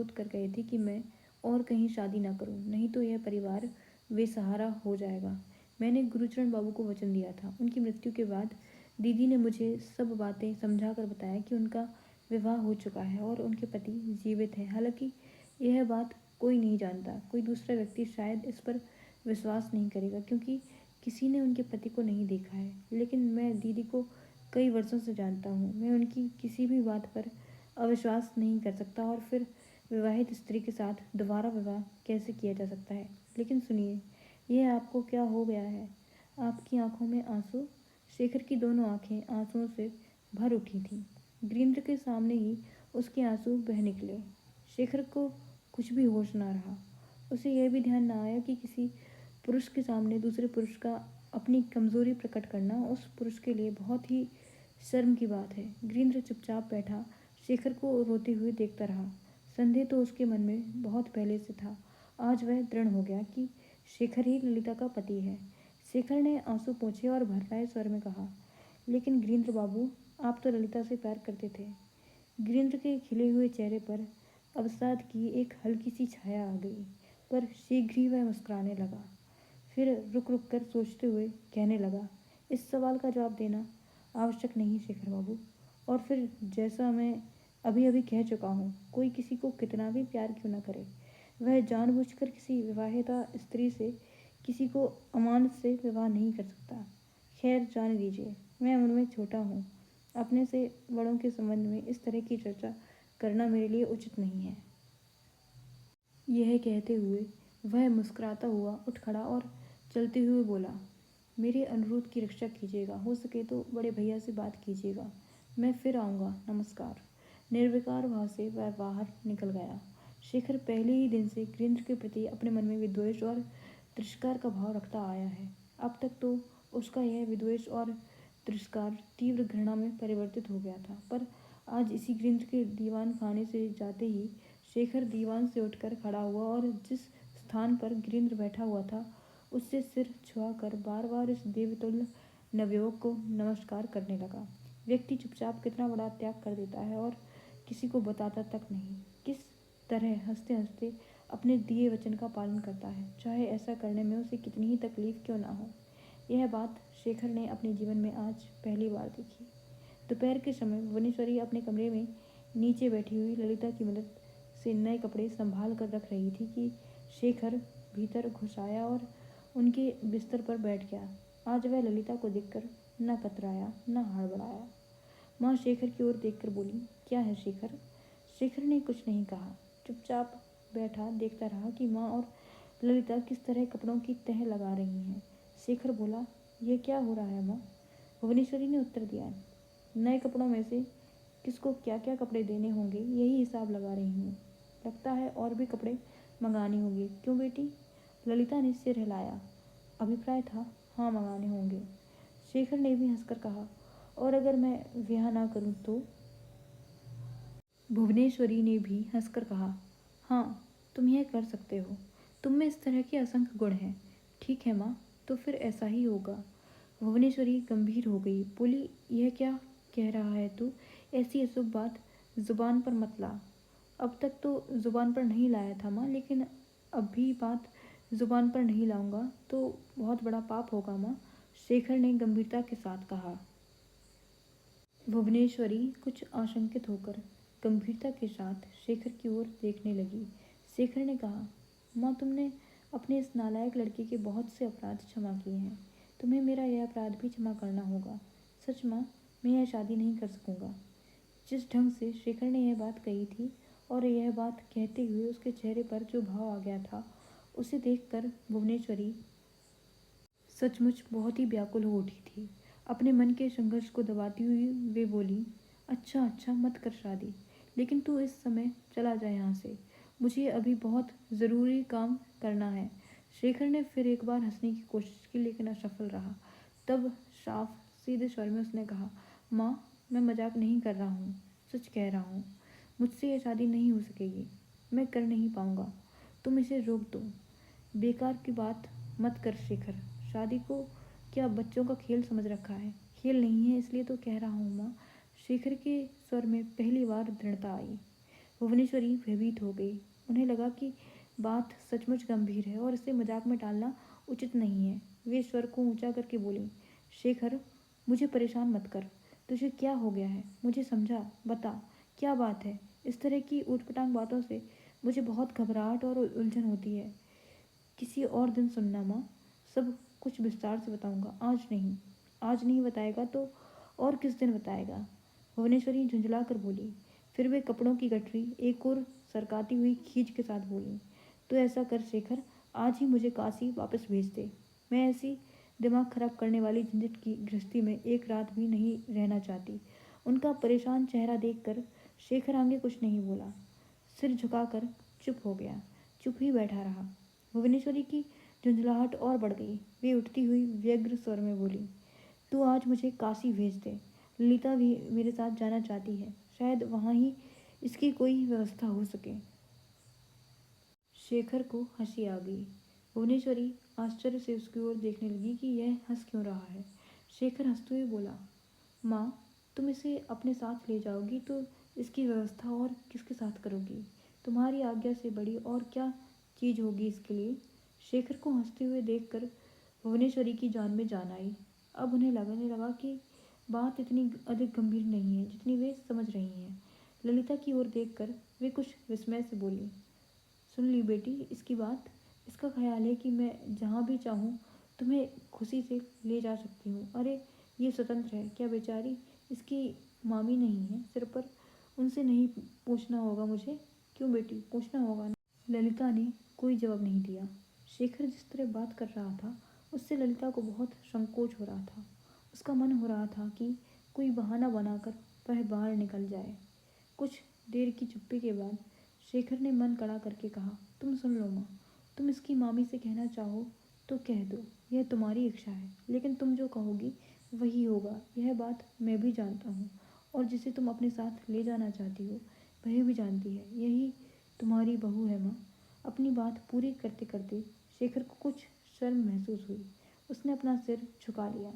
सोच कर गए थे कि मैं और कहीं शादी ना करूं, नहीं तो यह परिवार बेसहारा हो जाएगा। मैंने गुरुचरण बाबू को वचन दिया था। उनकी मृत्यु के बाद दीदी ने मुझे सब बातें समझा कर बताया कि उनका विवाह हो चुका है और उनके पति जीवित हैं। हालांकि यह बात कोई नहीं जानता। कोई दूसरा व्यक्ति शायद इस पर विश्वास नहीं करेगा क्योंकि किसी ने उनके पति को नहीं देखा है, लेकिन मैं दीदी को कई वर्षों से जानता हूँ। मैं उनकी किसी भी बात पर अविश्वास नहीं कर सकता और फिर विवाहित स्त्री के साथ दोबारा विवाह कैसे किया जा सकता है। लेकिन सुनिए, यह आपको क्या हो गया है? आपकी आंखों में आंसू। शेखर की दोनों आंखें आंसुओं से भर उठी थीं। गिरीन्द्र के सामने ही उसके आंसू बह निकले। शेखर को कुछ भी होश ना रहा। उसे यह भी ध्यान न आया कि किसी पुरुष के सामने दूसरे पुरुष का अपनी कमजोरी प्रकट करना उस पुरुष के लिए बहुत ही शर्म की बात है। गिरीन्द्र चुपचाप बैठा शेखर को रोते हुए देखता रहा। संदेह तो उसके मन में बहुत पहले से था। आज वह दृढ़ हो गया कि शेखर ही ललिता का पति है। शेखर ने आंसू पोंछे और भरमाए स्वर में कहा, लेकिन गिरीन्द्र बाबू, आप तो ललिता से प्यार करते थे। गिरीन्द्र के खिले हुए चेहरे पर अवसाद की एक हल्की सी छाया आ गई, पर शीघ्र ही वह मुस्कुराने लगा। फिर रुक रुक कर सोचते हुए कहने लगा, इस सवाल का जवाब देना आवश्यक नहीं शेखर बाबू। और फिर जैसा मैं अभी अभी कह चुका हूँ, कोई किसी को कितना भी प्यार क्यों न करे, वह जानबूझकर किसी विवाहिता स्त्री से किसी को अमानत से विवाह नहीं कर सकता। खैर जाने दीजिए, मैं उम्र में छोटा हूँ। अपने से बड़ों के संबंध में इस तरह की चर्चा करना मेरे लिए उचित नहीं है। यह कहते हुए वह मुस्कुराता हुआ उठ खड़ा और चलते हुए बोला, मेरे अनुरोध की रक्षा कीजिएगा। हो सके तो बड़े भैया से बात कीजिएगा। मैं फिर आऊँगा। नमस्कार। निर्विकार भाव से वह बाहर निकल गया। शेखर पहले ही दिन से गिरीन्द्र के प्रति अपने मन में विद्वेष और तिरस्कार का भाव रखता आया है। अब तक तो उसका यह विद्वेष और तिरस्कार तीव्र घृणा में परिवर्तित हो गया था, पर आज इसी गिरीन्द्र के दीवान खाने से जाते ही शेखर दीवान से उठकर खड़ा हुआ और जिस स्थान पर गिरीन्द्र बैठा हुआ था उससे सिर छुआकर बार बार इस देवतुल्य नवयुवक को नमस्कार करने लगा। व्यक्ति चुपचाप कितना बड़ा त्याग कर देता है और किसी को बताता तक नहीं। किस तरह हंसते हंसते अपने दिए वचन का पालन करता है, चाहे ऐसा करने में उसे कितनी ही तकलीफ क्यों ना हो। यह बात शेखर ने अपने जीवन में आज पहली बार देखी। दोपहर के समय भुवनेश्वरी अपने कमरे में नीचे बैठी हुई ललिता की मदद से नए कपड़े संभाल कर रख रही थी कि शेखर भीतर घुस आया और उनके बिस्तर पर बैठ गया। आज वह ललिता को देखकर न कतराया न हड़बड़ाया। माँ शेखर की ओर देखकर बोली, क्या है शेखर? शेखर ने कुछ नहीं कहा, चुपचाप बैठा देखता रहा कि माँ और ललिता किस तरह कपड़ों की तह लगा रही हैं। शेखर बोला, यह क्या हो रहा है माँ? भुवनेश्वरी ने उत्तर दिया, नए कपड़ों में से किसको क्या क्या कपड़े देने होंगे यही हिसाब लगा रही हूँ। लगता है और भी कपड़े मंगाने होंगे। क्यों बेटी? ललिता ने सिर हिलाया। अभिप्राय था हाँ मंगाने होंगे। शेखर ने भी हंसकर कहा, और अगर मैं ब्याह ना करूँ तो? भुवनेश्वरी ने भी हंसकर कहा, हाँ तुम यह कर सकते हो। तुम में इस तरह के असंख्य गुण हैं। ठीक है माँ, तो फिर ऐसा ही होगा। भुवनेश्वरी गंभीर हो गई, बोली, यह क्या कह रहा है तू? ऐसी अशुभ बात जुबान पर मत ला। अब तक तो जुबान पर नहीं लाया था माँ, लेकिन अब भी बात जुबान पर नहीं लाऊंगा तो बहुत बड़ा पाप होगा माँ, शेखर ने गंभीरता के साथ कहा। भुवनेश्वरी कुछ आशंकित होकर गंभीरता के साथ शेखर की ओर देखने लगी। शेखर ने कहा, माँ तुमने अपने इस नालायक लड़के के बहुत से अपराध क्षमा किए हैं, तुम्हें मेरा यह अपराध भी क्षमा करना होगा। सच माँ, मैं यह शादी नहीं कर सकूँगा। जिस ढंग से शेखर ने यह बात कही थी और यह बात कहते हुए उसके चेहरे पर जो भाव आ गया था, उसे देखकर भुवनेश्वरी सचमुच बहुत ही व्याकुल हो उठी थी। अपने मन के संघर्ष को दबाती हुई वे बोली, अच्छा अच्छा मत कर शादी, लेकिन तू इस समय चला जा यहाँ से, मुझे अभी बहुत ज़रूरी काम करना है। शेखर ने फिर एक बार हंसने की कोशिश की लेकिन असफल रहा। तब साफ सीधे स्वर में उसने कहा, माँ मैं मजाक नहीं कर रहा हूँ, सच कह रहा हूँ। मुझसे यह शादी नहीं हो सकेगी, मैं कर नहीं पाऊँगा। तुम इसे रोक दो। बेकार की बात मत कर शेखर। शादी को क्या बच्चों का खेल समझ रखा है? खेल नहीं है, इसलिए तो कह रहा हूँ माँ। शेखर के स्वर में पहली बार दृढ़ता आई। भुवनेश्वरी भयभीत हो गई। उन्हें लगा कि बात सचमुच गंभीर है और इसे मजाक में टालना उचित नहीं है। वे स्वर को ऊंचा करके बोली, शेखर, मुझे परेशान मत कर। तुझे क्या हो गया है? मुझे समझा, बता क्या बात है। इस तरह की ऊटपटांग बातों से मुझे बहुत घबराहट और उलझन होती है। किसी और दिन सुनना माँ, सब कुछ विस्तार से बताऊंगा। आज नहीं। आज नहीं बताएगा तो और किस दिन बताएगा? भुवनेश्वरी झुंझला कर बोली। फिर वे कपड़ों की गठरी एक और सरकाती हुई खींच के साथ बोली, तो ऐसा कर शेखर, आज ही मुझे काशी वापस भेज दे। मैं ऐसी दिमाग खराब करने वाली झंझट की गृहस्थी में एक रात भी नहीं रहना चाहती। उनका परेशान चेहरा देखकर शेखर आगे कुछ नहीं बोला, सिर झुकाकर चुप हो गया। चुप ही बैठा रहा। भुवनेश्वरी की झुंझलाहट और बढ़ गई। वे उठती हुई व्यग्र स्वर में बोली, तू आज मुझे काशी भेज दे। ललिता भी मेरे साथ जाना चाहती है। शायद वहाँ ही इसकी कोई व्यवस्था हो सके। शेखर को हंसी आ गई। भुवनेश्वरी आश्चर्य से उसकी ओर देखने लगी कि यह हंस क्यों रहा है। शेखर हंसते हुए बोला, माँ, तुम इसे अपने साथ ले जाओगी तो इसकी व्यवस्था और किसके साथ करोगी? तुम्हारी आज्ञा से बड़ी और क्या चीज़ होगी इसके लिए? शेखर को हंसते हुए देखकर भुवनेश्वरी की जान में जान आई। अब उन्हें लगने लगा कि बात इतनी अधिक गंभीर नहीं है जितनी वे समझ रही हैं। ललिता की ओर देखकर वे कुछ विस्मय से बोली, सुन ली बेटी इसकी बात? इसका ख्याल है कि मैं जहाँ भी चाहूँ तुम्हें खुशी से ले जा सकती हूँ। अरे ये स्वतंत्र है क्या? बेचारी इसकी मामी नहीं है सिर पर, उनसे नहीं पूछना होगा मुझे? क्यों बेटी, पूछना होगा ना? ललिता ने कोई जवाब नहीं दिया। शेखर जिस तरह बात कर रहा था उससे ललिता को बहुत संकोच हो रहा था। उसका मन हो रहा था कि कोई बहाना बनाकर वह बाहर निकल जाए। कुछ देर की चुप्पी के बाद शेखर ने मन कड़ा करके कहा, तुम सुन लो माँ, तुम इसकी मामी से कहना चाहो तो कह दो, यह तुम्हारी इच्छा है। लेकिन तुम जो कहोगी वही होगा, यह बात मैं भी जानता हूँ। और जिसे तुम अपने साथ ले जाना चाहती हो वह भी जानती है, यही तुम्हारी बहू है माँ। अपनी बात पूरी करते करते शेखर को कुछ शर्म महसूस हुई। उसने अपना सिर झुका लिया।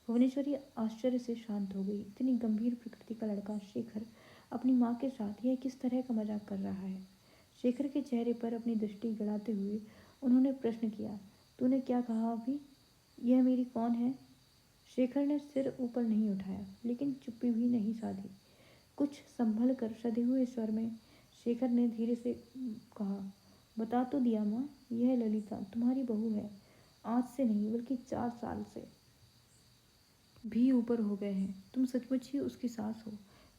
भुवनेश्वरी आश्चर्य से शांत हो गई। इतनी गंभीर प्रकृति का लड़का शेखर अपनी माँ के साथ यह किस तरह का मजाक कर रहा है? शेखर के चेहरे पर अपनी दृष्टि गड़ाते हुए उन्होंने प्रश्न किया, तूने क्या कहा अभी? यह मेरी कौन है? शेखर ने सिर ऊपर नहीं उठाया लेकिन चुप्पी भी नहीं साधी। कुछ संभल कर सधे हुए स्वर में शेखर ने धीरे से कहा, बता तो दिया माँ, यह ललिता तुम्हारी बहू है। आज से नहीं बल्कि 4 साल से भी ऊपर हो गए हैं। तुम सचमुच ही उसकी सास हो।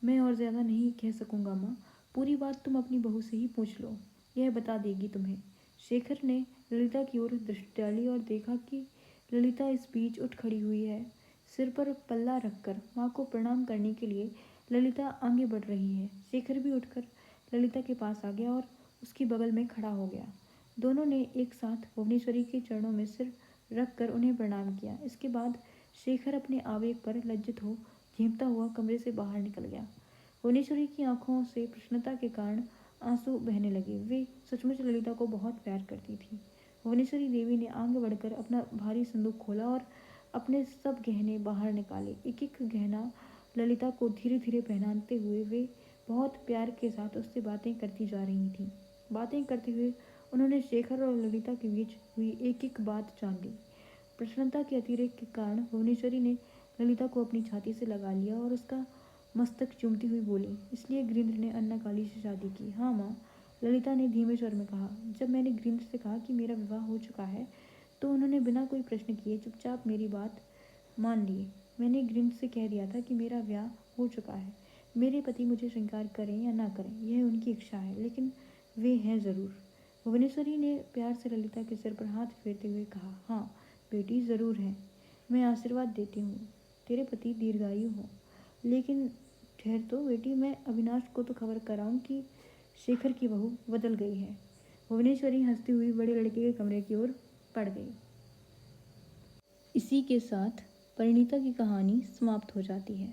मैं और ज़्यादा नहीं कह सकूँगा माँ। पूरी बात तुम अपनी बहू से ही पूछ लो, यह बता देगी तुम्हें। शेखर ने ललिता की ओर दृष्टि डाली और देखा कि ललिता इस बीच उठ खड़ी हुई है। सिर पर पल्ला रखकर माँ को प्रणाम करने के लिए ललिता आगे बढ़ रही है। शेखर भी उठकर ललिता के पास आ गया और उसकी बगल में खड़ा हो गया। दोनों ने एक साथ भुवनेश्वरी के चरणों में सिर रख कर उन्हें प्रणाम किया। इसके बाद शेखर अपने आवेग पर लज्जित हो झेंपता हुआ कमरे से बाहर निकल गया। भुवनेश्वरी की आंखों से प्रसन्नता के कारण आंसू बहने लगे। वे सचमुच ललिता को बहुत प्यार करती थी। भुवनेश्वरी देवी ने आगे बढ़कर अपना भारी संदूक खोला और अपने सब गहने बाहर निकाले। एक एक गहना ललिता को धीरे धीरे पहनाते हुए वे बहुत प्यार के साथ उससे बातें करती जा रही थीं। बातें करते हुए उन्होंने शेखर और ललिता के बीच हुई एक एक बात जान ली। प्रसन्नता के अतिरेक के कारण भुवनेश्वरी ने ललिता को अपनी छाती से लगा लिया और उसका मस्तक चूमती हुई बोली, इसलिए गिरिंद्र ने अन्नाकाली से शादी की? हाँ माँ, ललिता ने धीमे स्वर में कहा। जब मैंने गिरिंद्र से कहा कि मेरा विवाह हो चुका है तो उन्होंने बिना कोई प्रश्न किए चुपचाप मेरी बात मान ली। मैंने गिरिंद्र से कह दिया था कि मेरा ब्याह हो चुका है। मेरे पति मुझे स्वीकार करें या ना करें यह उनकी इच्छा है, लेकिन वे हैं ज़रूर। भुवनेश्वरी ने प्यार से ललिता के सिर पर हाथ फेरते हुए कहा, हाँ बेटी, ज़रूर है। मैं आशीर्वाद देती हूँ, तेरे पति दीर्घायु हो। लेकिन ठहर तो बेटी, मैं अविनाश को तो खबर कराऊँ कि शेखर की बहू बदल गई है। भुवनेश्वरी हंसती हुई बड़े लड़के के कमरे की ओर पड़ गई। इसी के साथ परिणीता की कहानी समाप्त हो जाती है।